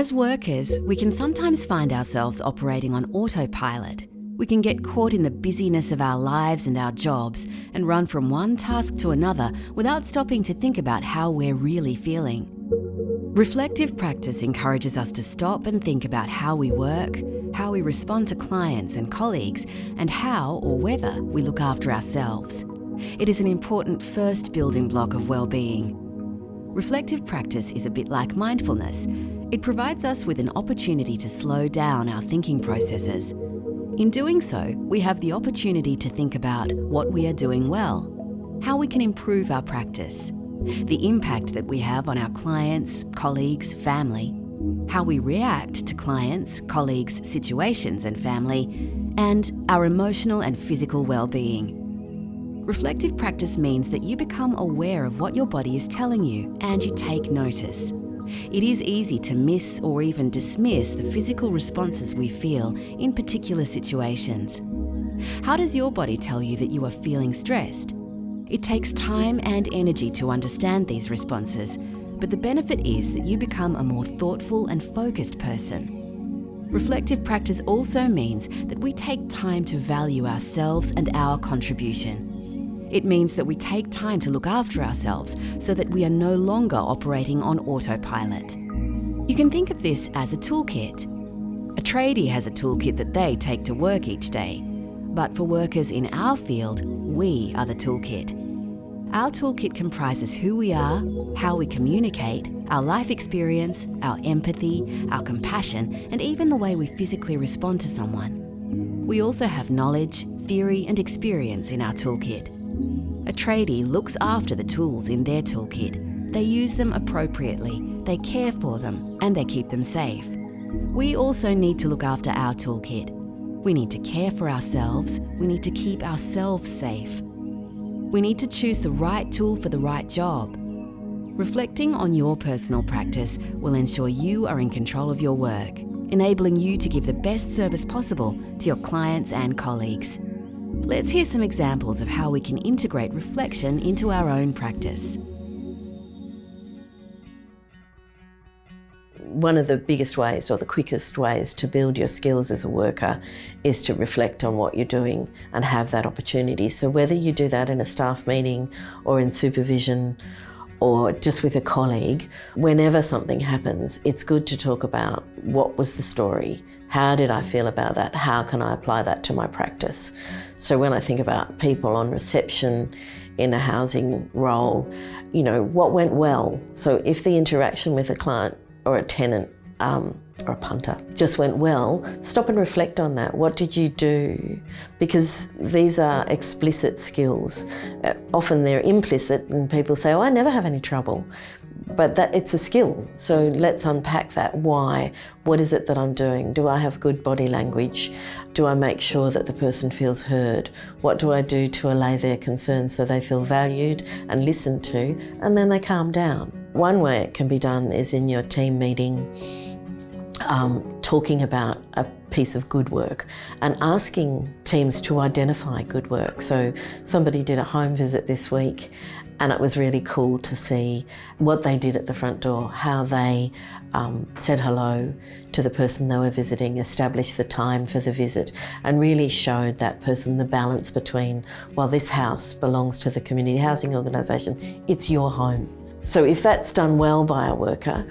As workers, we can sometimes find ourselves operating on autopilot. We can get caught in the busyness of our lives and our jobs and run from one task to another without stopping to think about how we're really feeling. Reflective practice encourages us to stop and think about how we work, how we respond to clients and colleagues, and how or whether we look after ourselves. It is an important first building block of well-being. Reflective practice is a bit like mindfulness. It provides us with an opportunity to slow down our thinking processes. In doing so, we have the opportunity to think about what we are doing well, how we can improve our practice, the impact that we have on our clients, colleagues, family, how we react to clients, colleagues, situations and family, and our emotional and physical well-being. Reflective practice means that you become aware of what your body is telling you and you take notice. It is easy to miss or even dismiss the physical responses we feel in particular situations. How does your body tell you that you are feeling stressed? It takes time and energy to understand these responses, but the benefit is that you become a more thoughtful and focused person. Reflective practice also means that we take time to value ourselves and our contribution. It means that we take time to look after ourselves so that we are no longer operating on autopilot. You can think of this as a toolkit. A tradie has a toolkit that they take to work each day. But for workers in our field, we are the toolkit. Our toolkit comprises who we are, how we communicate, our life experience, our empathy, our compassion, and even the way we physically respond to someone. We also have knowledge, theory, and experience in our toolkit. A tradie looks after the tools in their toolkit. They use them appropriately, they care for them, and they keep them safe. We also need to look after our toolkit. We need to care for ourselves. We need to keep ourselves safe. We need to choose the right tool for the right job. Reflecting on your personal practice will ensure you are in control of your work, enabling you to give the best service possible to your clients and colleagues. Let's hear some examples of how we can integrate reflection into our own practice. One of the biggest ways or the quickest ways to build your skills as a worker is to reflect on what you're doing and have that opportunity. So whether you do that in a staff meeting or in supervision or just with a colleague, whenever something happens, it's good to talk about what was the story, how did I feel about that, how can I apply that to my practice. So when I think about people on reception in a housing role, what went well? So if the interaction with a client or a tenant or a punter just went well, stop and reflect on that. What did you do? Because these are explicit skills. Often they're implicit and people say, I never have any trouble. But it's a skill. So let's unpack that. Why? What is it that I'm doing? Do I have good body language? Do I make sure that the person feels heard? What do I do to allay their concerns so they feel valued and listened to, and then they calm down? One way it can be done is in your team meeting, talking about a piece of good work and asking teams to identify good work. So somebody did a home visit this week and it was really cool to see what they did at the front door, how they said hello to the person they were visiting, established the time for the visit, and really showed that person the balance between, well, this house belongs to the community housing organisation, it's your home. So if that's done well by a worker,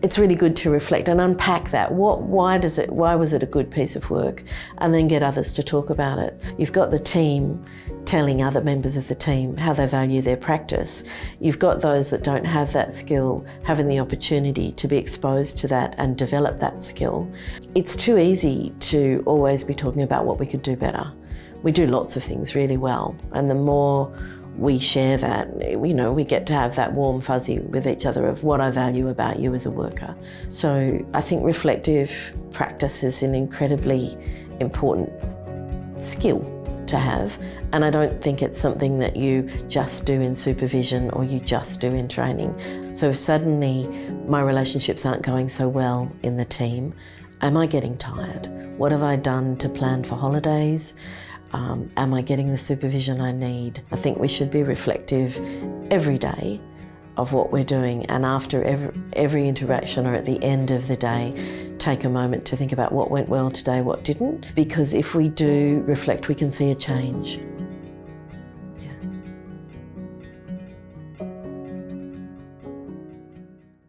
it's really good to reflect and unpack that. Why was it a good piece of work? And then get others to talk about it. You've got the team telling other members of the team how they value their practice. You've got those that don't have that skill having the opportunity to be exposed to that and develop that skill. It's too easy to always be talking about what we could do better. We do lots of things really well, and the more we share that, we get to have that warm fuzzy with each other of what I value about you as a worker. So I think reflective practice is an incredibly important skill to have, and I don't think it's something that you just do in supervision or you just do in training. So if suddenly my relationships aren't going so well in the team, am I getting tired? What have I done to plan for holidays? Am I getting the supervision I need? I think we should be reflective every day of what we're doing, and after every interaction or at the end of the day, take a moment to think about what went well today, what didn't, because if we do reflect, we can see a change.